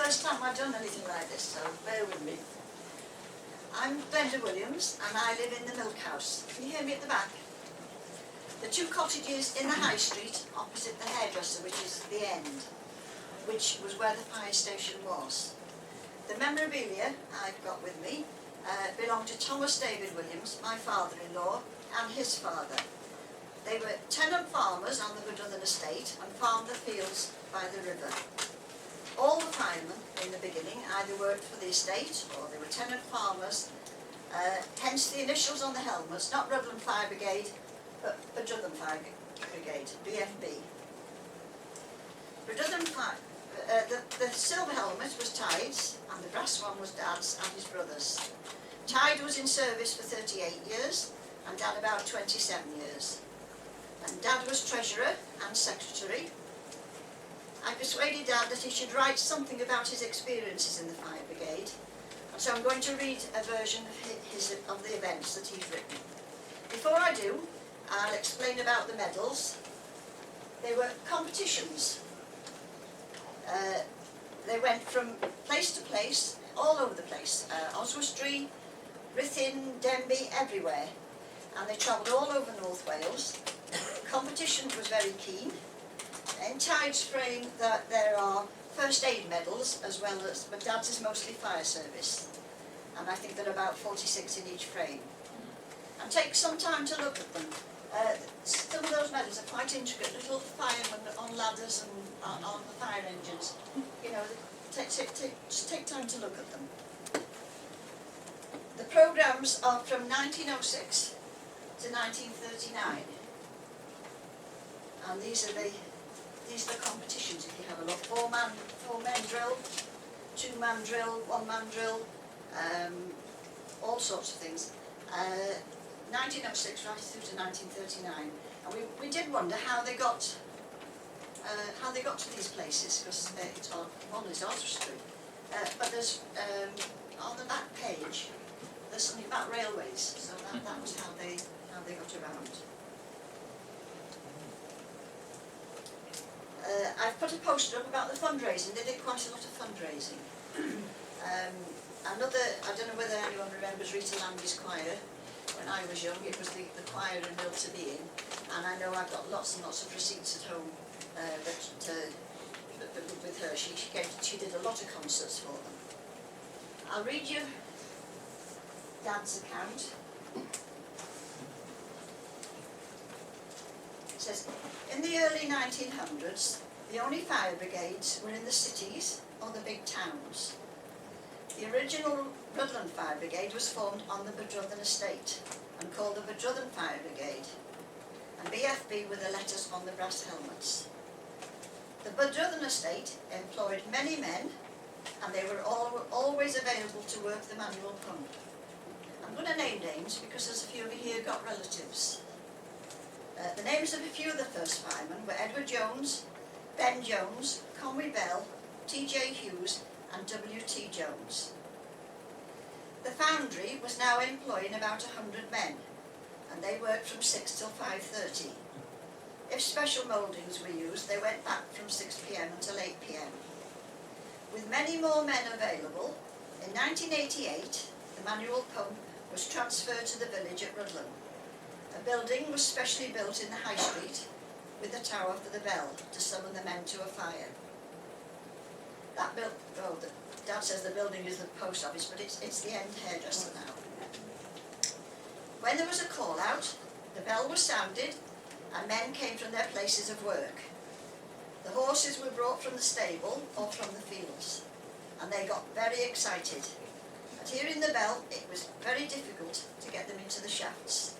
first time I've done anything like this, so bear with me. I'm Glenda Williams, and I live in the Milk House. Can you hear me at the back? The two cottages in the High Street, opposite the hairdresser, which is the end, which was where the fire station was. The memorabilia I've got with me belonged to Thomas David Williams, my father-in-law, and his father. They were tenant farmers on the Rhuddlan estate and farmed the fields by the river. All the firemen in the beginning either worked for the estate or they were tenant farmers, hence the initials on the helmets, not Rhuddlan Fire Brigade, but Rhuddlan Fire Brigade, BFB. The silver helmet was Tide's and the brass one was Dad's and his brother's. Tide was in service for 38 years and Dad about 27 years. And Dad was treasurer and secretary. I persuaded Dad that he should write something about his experiences in the fire brigade, and so I'm going to read a version of the events that he's written. Before I do, I'll explain about the medals. They were competitions. They went from place to place, all over the place, Oswestry, Rhuddlan, Denbigh, everywhere, and they travelled all over North Wales. Competition was very keen. In Tide's frame there are first aid medals as well as, but Dad's is mostly fire service, and I think there are about 46 in each frame. And take some time to look at them. Some of those medals are quite intricate, little firemen on ladders and on the fire engines. You know, just take time to look at them. The programmes are from 1906 to 1939, and these are the competitions. If you have a look, four-man drill, two-man drill, one-man drill, all sorts of things. 1906 right through to 1939, and we did wonder how they got to these places, because it's on this Oswestry. But there's on the back page there's something about railways, so that was how they got around. I've put a poster up about the fundraising. They did quite a lot of fundraising. I don't know whether anyone remembers Rita Landy's choir. When I was young, it was the choir in Mill to be in, and I know I've got lots and lots of receipts at home with her. She did a lot of concerts for them. I'll read you Dad's account. It says, in the early 1900s, the only fire brigades were in the cities or the big towns. The original Rhuddlan Fire Brigade was formed on the Rhuddlan estate and called the Rhuddlan Fire Brigade, and BFB were the letters on the brass helmets. The Rhuddlan estate employed many men, and they were always available to work the manual pump. I'm going to name names because there's a few of you here got relatives. The names of a few of the first firemen were Edward Jones, Ben Jones, Conway Bell, T.J. Hughes and W.T. Jones. The foundry was now employing about 100 men, and they worked from 6 till 5:30. If special mouldings were used, they went back from 6 p.m. until 8 p.m. With many more men available, in 1988 the manual pump was transferred to the village at Rhuddlan. A building was specially built in the High Street with a tower for the bell to summon the men to a fire. Dad says the building is the post office, but it's the end hairdresser now. When there was a call out, the bell was sounded and men came from their places of work. The horses were brought from the stable or from the fields, and they got very excited. At hearing the bell, it was very difficult to get them into the shafts.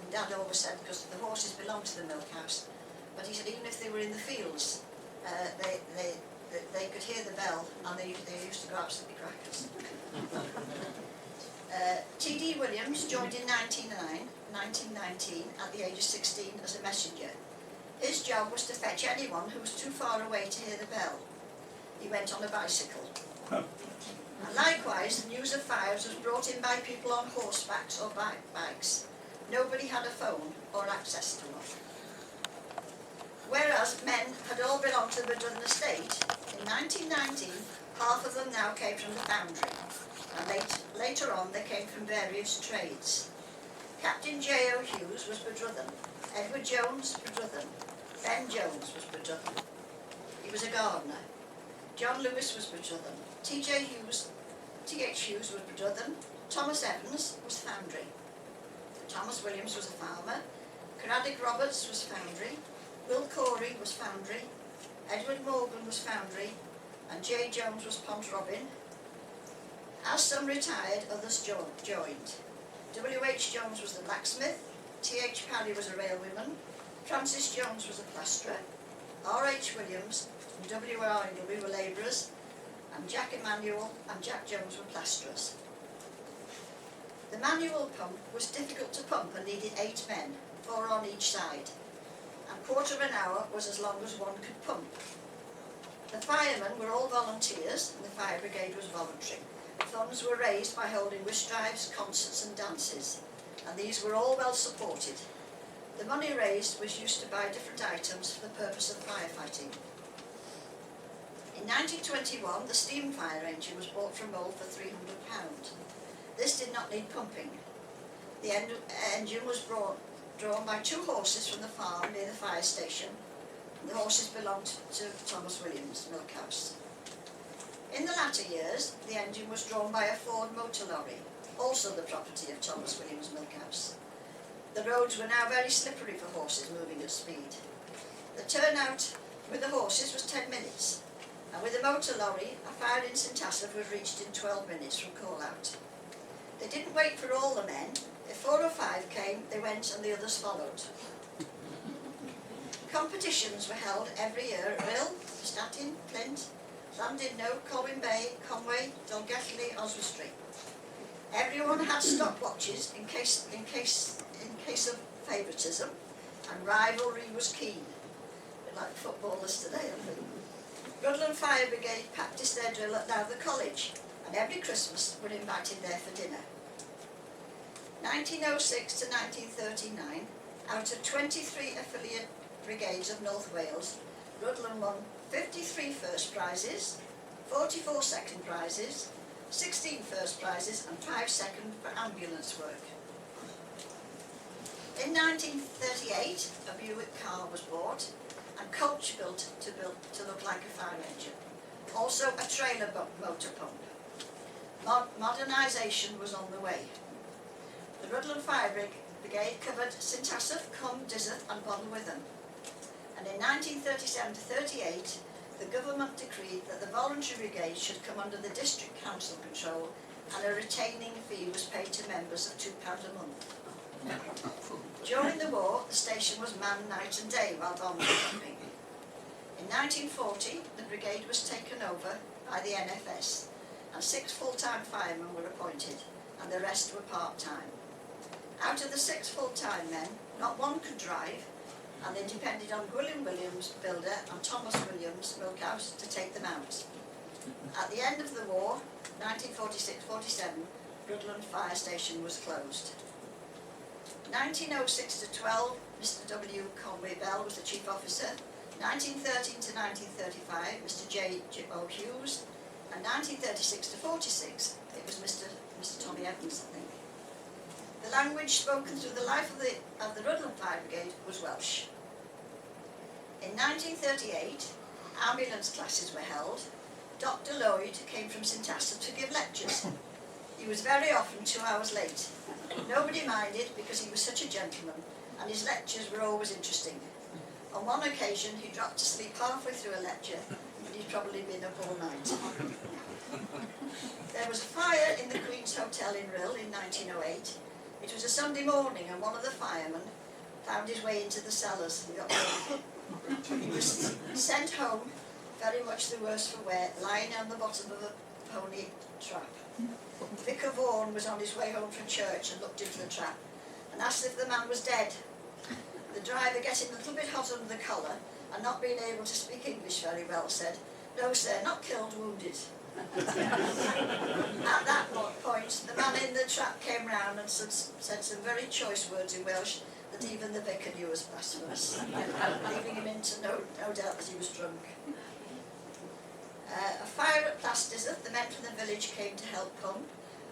And Dad always said, because the horses belonged to the milk house, but he said even if they were in the fields, they could hear the bell, and they used to go absolutely crackers. T.D. Williams joined in 1919 at the age of 16 as a messenger. His job was to fetch anyone who was too far away to hear the bell. He went on a bicycle. And likewise, the news of fires was brought in by people on horsebacks or bikes. Nobody had a phone or access to one. Whereas men had all belonged onto the Rhuddlan estate, in 1919, half of them now came from the foundry, and later on they came from various trades. Captain J.O. Hughes was Rhuddlan, Edward Jones, Rhuddlan, Ben Jones was Rhuddlan. He was a gardener. John Lewis was Rhuddlan. T.H. Hughes was Rhuddlan. Thomas Evans was foundry. Thomas Williams was a farmer. Craddock Roberts was foundry. Will Corey was foundry. Edward Morgan was foundry. And J. Jones was Pont Robin. As some retired, others joined. W.H. Jones was the blacksmith. T.H. Parry was a railwayman. Francis Jones was a plasterer. R.H. Williams and W.R. Ingleby were labourers, and Jack Emanuel and Jack Jones were plasterers. The manual pump was difficult to pump and needed 8 men, 4 on each side, and quarter of an hour was as long as one could pump. The firemen were all volunteers, and the fire brigade was voluntary. Funds were raised by holding wish drives, concerts and dances, and these were all well supported. The money raised was used to buy different items for the purpose of firefighting. In 1921, the steam fire engine was bought from Mull for £300. This did not need pumping. The engine was drawn by 2 horses from the farm near the fire station. The horses belonged to Thomas Williams, milk house. In the latter years, the engine was drawn by a Ford motor lorry, also the property of Thomas Williams, milk house. The roads were now very slippery for horses moving at speed. The turnout with the horses was 10 minutes, and with the motor lorry, a fire in St Asaph was reached in 12 minutes from call-out. They didn't wait for all the men. If 4 or 5 came, they went and the others followed. Competitions were held every year at Rhyl, Statyn, Flint, Llandudno, Colwyn Bay, Conway, Dolgelly, Oswestry. Everyone had stopwatches in case of favouritism, and rivalry was keen. A bit like footballers today, I think. Rhuddlan Fire Brigade practised their drill at Lowther College, and every Christmas were invited there for dinner. 1906 to 1939, out of 23 affiliate brigades of North Wales, Rhuddlan won 53 first prizes, 44 second prizes, 16 first prizes and 5 second for ambulance work. In 1938, a Buick car was bought and coach built to look like a fire engine. Also a trailer motor pump. Modernisation was on the way. The Rhuddlan Fire Brigade covered St Asaph, Cwm, Dysath and Bonwithan. And in 1937 to 38, the government decreed that the voluntary brigade should come under the district council control, and a retaining fee was paid to members of £2 a month. During the war, the station was manned night and day while bombs were dropping. In 1940, the brigade was taken over by the NFS, and 6 full-time firemen were appointed, and the rest were part-time. Out of the 6 full-time men, not one could drive, and they depended on William Williams, builder, and Thomas Williams, milk house, to take them out. At the end of the war, 1946-47, Rhuddlan Fire Station was closed. 1906 to 12, Mr. W. Conway Bell was the chief officer. 1913 to 1935, Mr. J. O. Hughes, and 1936 to 46, it was Mr. Tommy Evans, I think. The language spoken through the life of the Rhuddlan Fire Brigade was Welsh. In 1938, ambulance classes were held. Dr. Lloyd came from St Asaph to give lectures. He was very often 2 hours late. Nobody minded because he was such a gentleman, and his lectures were always interesting. On one occasion, he dropped to sleep halfway through a lecture, and he'd probably been up all night. There was a fire in the Queen's Hotel in Rhyl in 1908. It was a Sunday morning, and one of the firemen found his way into the cellars and got killed. He was sent home, very much the worse for wear, lying on the bottom of a pony trap. Vicar Vaughan was on his way home from church and looked into the trap and asked if the man was dead. The driver, getting a little bit hot under the collar and not being able to speak English very well, said, "No sir, not killed, wounded." At that point, the man in the trap came round and said some very choice words in Welsh. The that even the vicar knew was blasphemous, leaving him into no doubt that he was drunk. A fire at Plastiseth, the men from the village came to help pump.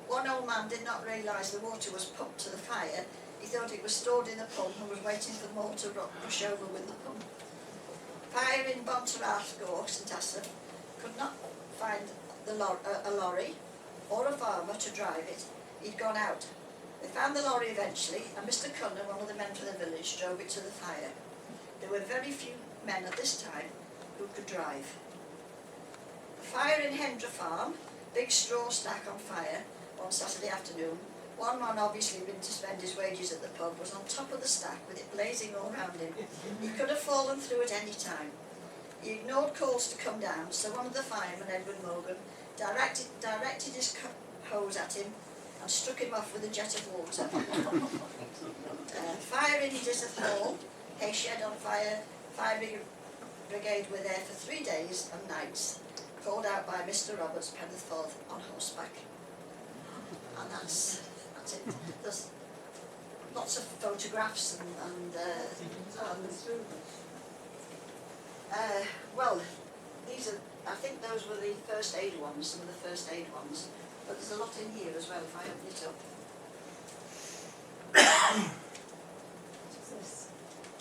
One old man did not realise the water was pumped to the fire. He thought it was stored in the pump and was waiting for more to rush over with the pump. Fire in Bontarach, St Asaph, could not find a lorry or a farmer to drive it. He'd gone out. They found the lorry eventually, and Mr Cunner, one of the men from the village, drove it to the fire. There were very few men at this time who could drive. A fire in Hendra Farm, big straw stack on fire one Saturday afternoon. One man, obviously been to spend his wages at the pub, was on top of the stack with it blazing all round him. He could have fallen through at any time. He ignored calls to come down, so one of the firemen, Edward Morgan, directed his hose at him and struck him off with a jet of water. Fire in Edith's Hall, hay shed on fire. Fire brigade were there for 3 days and nights, called out by Mr Roberts, Pennyforth, on horseback. And that's it. There's lots of photographs well, these are, I think those were the first aid ones, some of the first aid ones, but there's a lot in here as well if I open it up.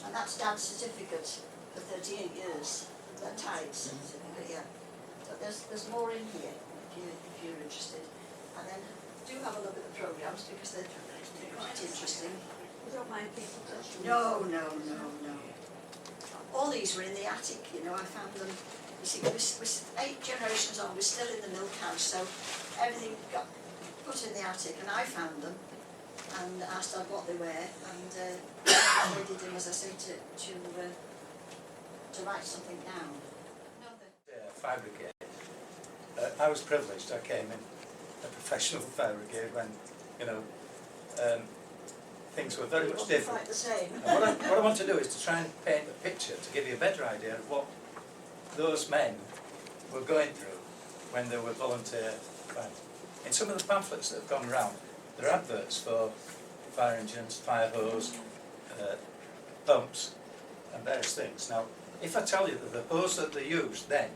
And that's Dad's certificate for 38 years, that Tides certificate, yeah. So there's more in here if you're interested. And then do have a look at the programmes because they're quite interesting. You don't mind people touching? No. All these were in the attic, you know, I found them. You see, we're 8 generations on, we're still in the milk house, so everything got put in the attic, and I found them and asked Dad what they were, and persuaded him, as I say, to write something down. Fire brigade. I was privileged. I came in a professional fire brigade when, you know, things were very much different. Quite the same. And what I want to do is to try and paint a picture to give you a better idea of what those men were going through when they were volunteer firemen. In some of the pamphlets that have gone around, there are adverts for fire engines, fire hose, pumps, and various things. Now, if I tell you that the hose that they used then,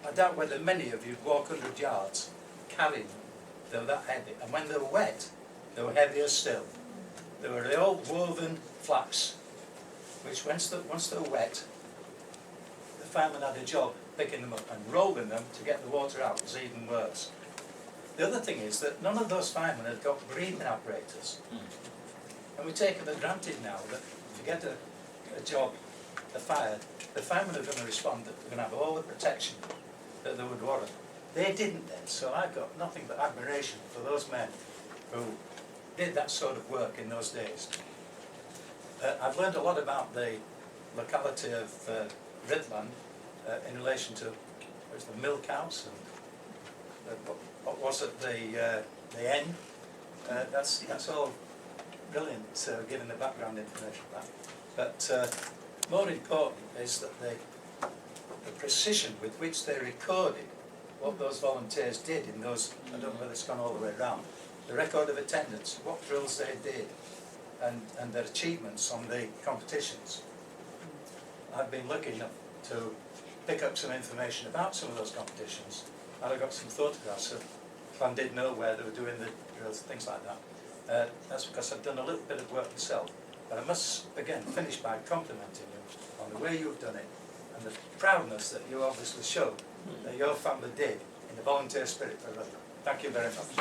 I doubt whether many of you walk 100 yards carrying them. They were that heavy, and when they were wet, they were heavier still. They were the old woven flax, which once they were wet, the fireman had a job picking them up, and rolling them to get the water out was even worse. The other thing is that none of those firemen had got breathing apparatus. And we take it for granted now that if you get a job, a fire, the firemen are going to respond, that they're going to have all the protection that they would warrant. They didn't then, so I've got nothing but admiration for those men who did that sort of work in those days. I've learned a lot about the locality of Rhuddlan in relation to the milk house and what was at the end. That's all brilliant, giving the background information back. But more important is that the precision with which they recorded what those volunteers did in those, I don't know whether it's gone all the way around, the record of attendance, what drills they did, and their achievements on the competitions. I've been lucky enough to pick up some information about some of those competitions, and I got some photographs of Glenda know where they were doing the drills, things like that. That's because I've done a little bit of work myself. But I must, again, finish by complimenting you on the way you've done it, and the proudness that you obviously showed that your family did in the volunteer spirit for Rhuddlan. Thank you very much.